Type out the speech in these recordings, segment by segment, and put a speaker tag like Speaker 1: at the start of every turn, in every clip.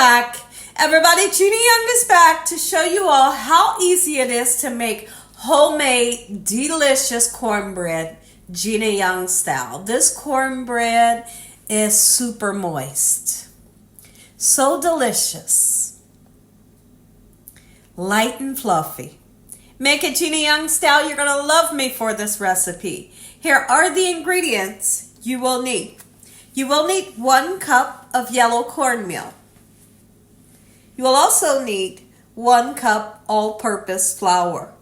Speaker 1: back. Everybody, Gina Young is back to show you all how easy it is to make homemade, delicious cornbread, Gina Young style. This cornbread is super moist. So delicious. Light and fluffy. Make it Gina Young style. You're going to love me for this recipe. Here are the ingredients you will need. You will need 1 cup of yellow cornmeal. You will also need 1 cup all-purpose flour,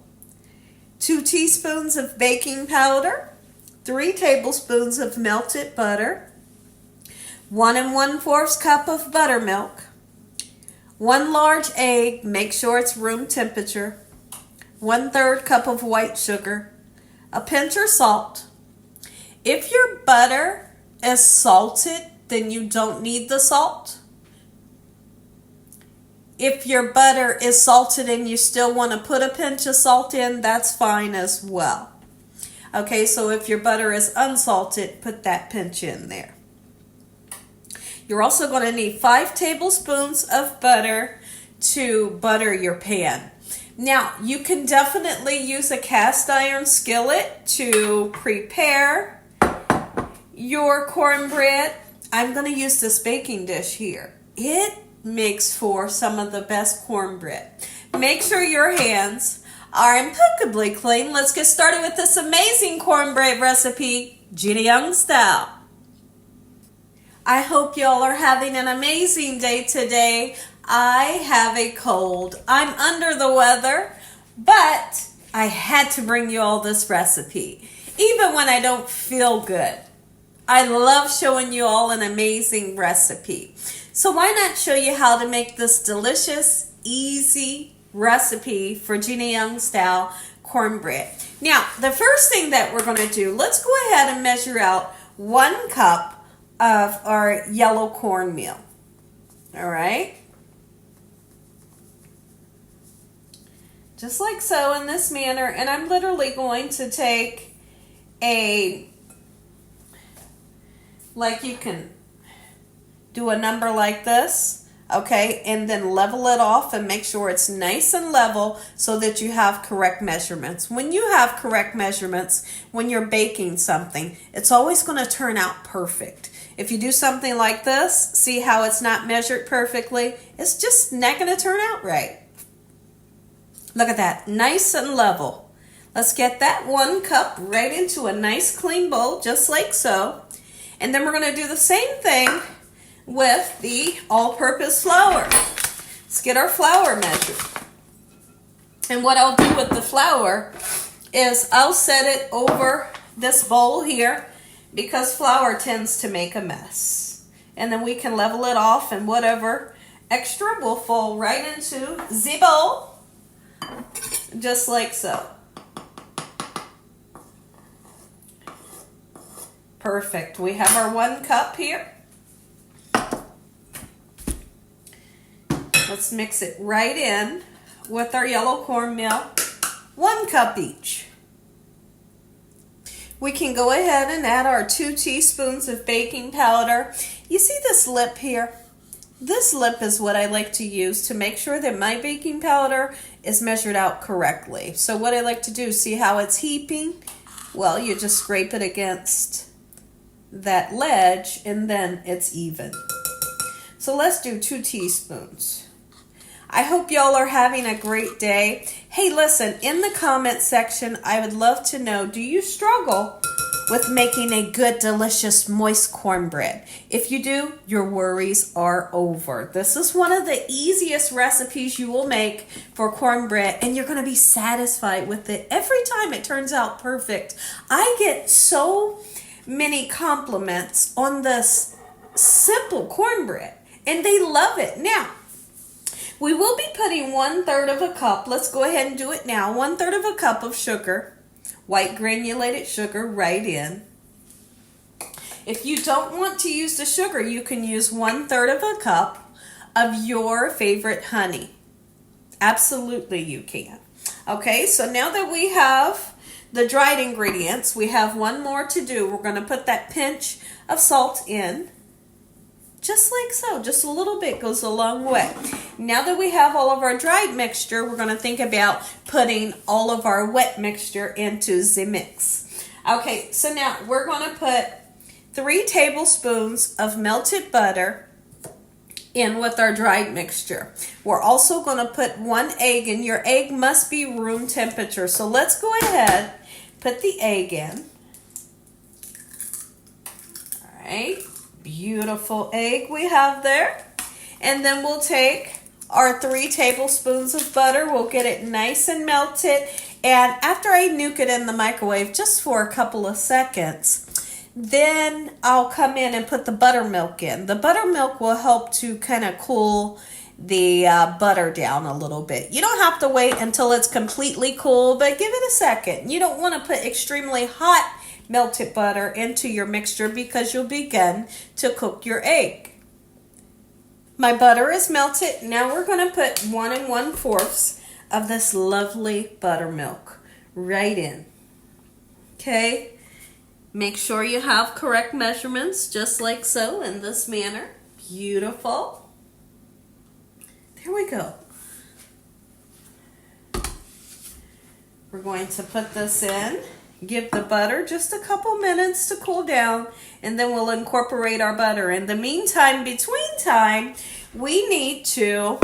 Speaker 1: 2 teaspoons of baking powder, 3 tablespoons of melted butter, 1 1/4 cup of buttermilk, 1 large egg, make sure it's room temperature, 1/3 cup of white sugar, a pinch of salt. If your butter is salted, then you don't need the salt. If your butter is salted and you still want to put a pinch of salt in, that's fine as well. Okay, so if your butter is unsalted, put that pinch in there. You're also going to need 5 tablespoons of butter to butter your pan. Now, you can definitely use a cast iron skillet to prepare your cornbread. I'm going to use this baking dish here. It makes for some of the best cornbread. Make sure your hands are impeccably clean. Let's get started with this amazing cornbread recipe, Gina Young style. I hope y'all are having an amazing day today. I have a cold. I'm under the weather, but I had to bring you all this recipe, even when I don't feel good. I love showing you all an amazing recipe. So why not show you how to make this delicious, easy recipe for Gina Young style cornbread. Now, the first thing that we're going to do, let's go ahead and measure out 1 cup of our yellow cornmeal. All right. Just like so, in this manner. And I'm literally going to take like you can do a number like this, okay, and then level it off and make sure it's nice and level so that you have correct measurements. When you have correct measurements, when you're baking something, it's always going to turn out perfect. If you do something like this, see how it's not measured perfectly? It's just not going to turn out right. Look at that, nice and level. Let's get that 1 cup right into a nice clean bowl, just like so. And then we're going to do the same thing with the all-purpose flour. Let's get our flour measured. And what I'll do with the flour is I'll set it over this bowl here because flour tends to make a mess. And then we can level it off and whatever extra will fall right into the bowl, just like so. Perfect. We have our 1 cup here. Let's mix it right in with our yellow cornmeal. 1 cup each. We can go ahead and add our 2 teaspoons of baking powder. You see this lip here? This lip is what I like to use to make sure that my baking powder is measured out correctly. So what I like to do, see how it's heaping? Well, you just scrape it against that ledge and then it's even. So let's do 2 teaspoons. I hope y'all are having a great day. Hey, listen, in the comment section, I would love to know, do you struggle with making a good, delicious, moist cornbread? If you do, your worries are over. This is one of the easiest recipes you will make for cornbread, and you're going to be satisfied with it every time it turns out perfect. I get so many compliments on this simple cornbread, and they love it. Now, we will be putting 1/3 of a cup, let's go ahead and do it now, 1/3 of a cup of sugar, white granulated sugar, right in. If you don't want to use the sugar, you can use 1/3 of a cup of your favorite honey. Absolutely you can. Okay, so now that we have the dried ingredients, we have one more to do. We're going to put that pinch of salt in. Just like so, just a little bit goes a long way. Now that we have all of our dried mixture, we're going to think about putting all of our wet mixture into the mix. Okay, so now we're going to put 3 tablespoons of melted butter in with our dried mixture. We're also going to put 1 egg, and your egg must be room temperature. So let's go ahead, put the egg in. All right. Beautiful egg we have there. And then we'll take our 3 tablespoons of butter. We'll get it nice and melted. And after I nuke it in the microwave just for a couple of seconds, then I'll come in and put the buttermilk in. The buttermilk will help to kind of cool the butter down a little bit. You don't have to wait until it's completely cool, but give it a second. You don't want to put extremely hot melted butter into your mixture because you'll begin to cook your egg. My butter is melted. Now we're going to put 1 1/4 of this lovely buttermilk right in. Okay, make sure you have correct measurements, just like so, in this manner. Beautiful. There we go. We're going to put this in. Give the butter just a couple minutes to cool down, and then we'll incorporate our butter. In the meantime, between time, we need to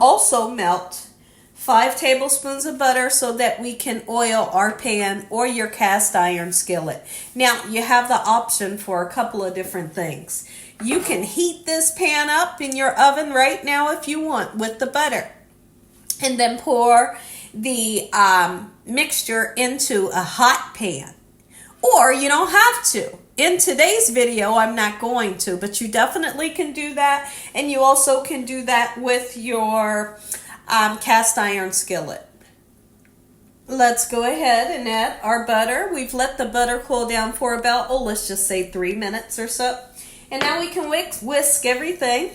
Speaker 1: also melt 5 tablespoons of butter so that we can oil our pan or your cast iron skillet. Now, you have the option for a couple of different things. You can heat this pan up in your oven right now if you want with the butter, and then pour the mixture into a hot pan. Or you don't have to. In today's video, I'm not going to, but you definitely can do that. And you also can do that with your cast iron skillet. Let's go ahead and add our butter. We've let the butter cool down for about, let's just say 3 minutes or so. And now we can whisk everything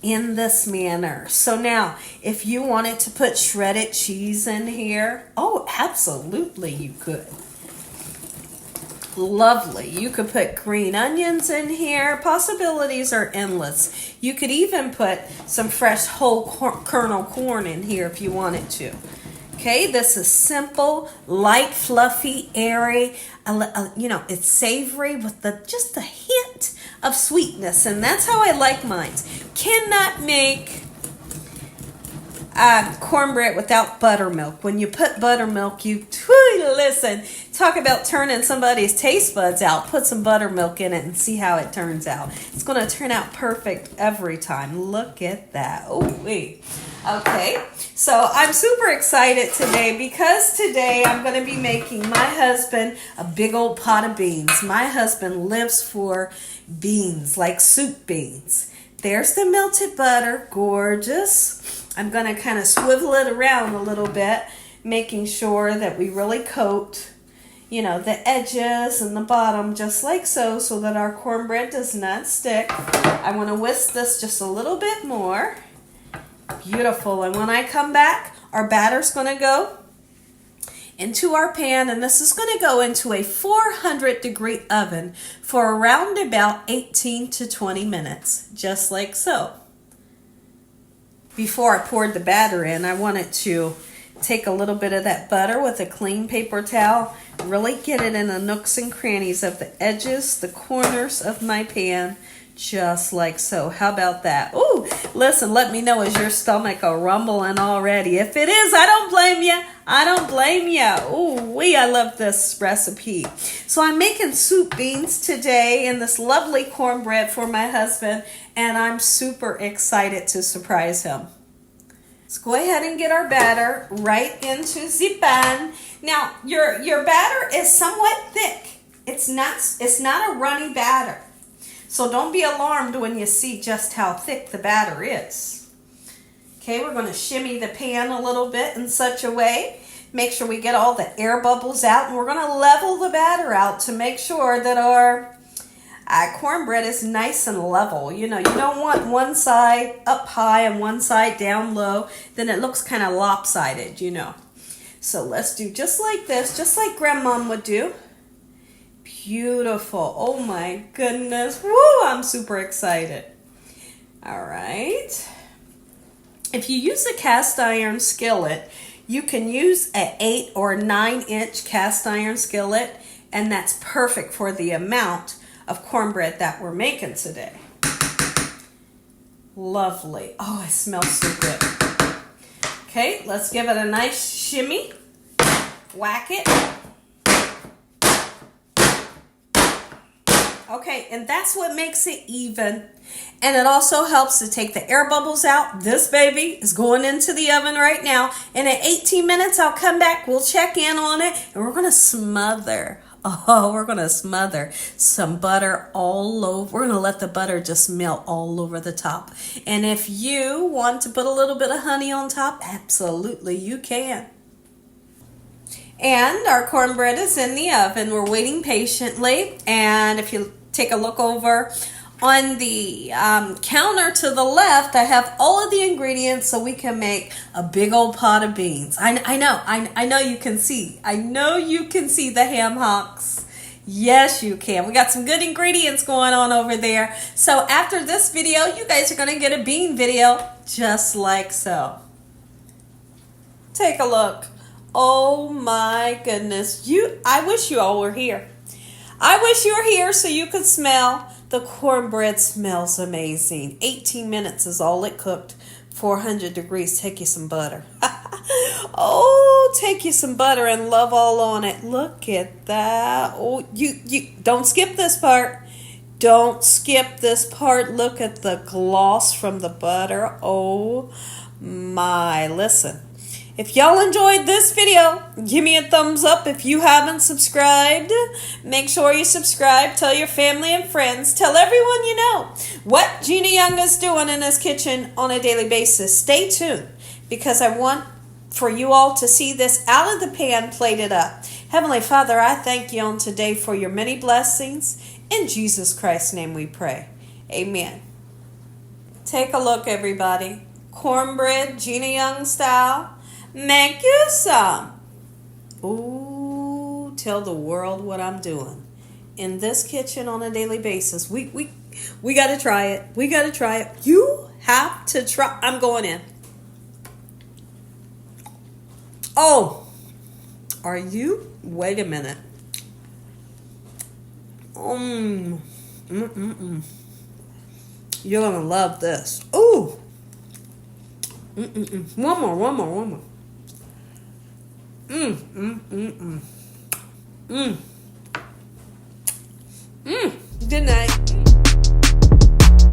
Speaker 1: in this manner. So now, if you wanted to put shredded cheese in here, absolutely you could. Lovely. You could put green onions in here. Possibilities are endless. You could even put some fresh whole kernel corn in here if you wanted to. Okay, this is simple, light, fluffy, airy. It's savory with just a hint of sweetness, and that's how I like mine. Cannot make cornbread without buttermilk. When you put buttermilk, listen, talk about turning somebody's taste buds out. Put some buttermilk in it and see how it turns out. It's going to turn out perfect every time. Look at that. Okay, so I'm super excited today because today I'm going to be making my husband a big old pot of beans. My husband lives for beans, like soup beans. There's the melted butter, gorgeous. I'm going to kind of swivel it around a little bit, making sure that we really coat, the edges and the bottom just like so that our cornbread does not stick. I want to whisk this just a little bit more. Beautiful. And when I come back, our batter's going to go into our pan, and this is going to go into a 400-degree oven for around about 18 to 20 minutes, just like so. Before I poured the batter in, I wanted to take a little bit of that butter with a clean paper towel, really get it in the nooks and crannies of the edges, the corners of my pan, just like so. How about that? Ooh, listen, let me know, is your stomach a rumbling already? If it is, I don't blame you. I don't blame you. Ooh, I love this recipe. So I'm making soup beans today and this lovely cornbread for my husband, and I'm super excited to surprise him. Let's go ahead and get our batter right into the pan. Now, your batter is somewhat thick. It's not a runny batter. So don't be alarmed when you see just how thick the batter is. Okay, we're going to shimmy the pan a little bit in such a way. Make sure we get all the air bubbles out, and we're going to level the batter out to make sure that our cornbread is nice and level. You don't want one side up high and one side down low. Then it looks kind of lopsided, So let's do just like this, just like Grandma would do. beautiful. Oh my goodness. Woo, I'm super excited. All right. If you use a cast iron skillet, you can use an 8 or 9-inch cast iron skillet, and that's perfect for the amount of cornbread that we're making today. Lovely. Oh, it smells so good. Okay, let's give it a nice shimmy. Whack it. Okay, and that's what makes it even. And it also helps to take the air bubbles out. This baby is going into the oven right now. And in 18 minutes, I'll come back. We'll check in on it. And we're going to smother. Oh, we're going to smother some butter all over. We're going to let the butter just melt all over the top. And if you want to put a little bit of honey on top, absolutely you can. And our cornbread is in the oven. We're waiting patiently. And if you take a look over on the counter to the left, I have all of the ingredients so we can make a big old pot of beans. I know you can see. I know you can see the ham hocks. Yes, you can. We got some good ingredients going on over there. So after this video, you guys are going to get a bean video just like so. Take a look. Oh my goodness. I wish you all were here. I wish you were here so you could smell. The cornbread smells amazing. 18 minutes is all it cooked. 400 degrees. Take you some butter. Oh, take you some butter and love all on it. Look at that. Oh, you don't skip this part. Don't skip this part. Look at the gloss from the butter. Oh my. Listen. If y'all enjoyed this video, give me a thumbs up. If you haven't subscribed, make sure you subscribe. Tell your family and friends. Tell everyone you know what Gina Young is doing in this kitchen on a daily basis. Stay tuned because I want for you all to see this out of the pan plated up. Heavenly Father, I thank you on today for your many blessings. In Jesus Christ's name we pray. Amen. Take a look, everybody. Cornbread, Gina Young style. Make you some. Ooh, tell the world what I'm doing in this kitchen on a daily basis. We got to try it. We got to try it. You have to try. I'm going in. Oh, are you? Wait a minute. You're going to love this. Ooh. One more. Good night.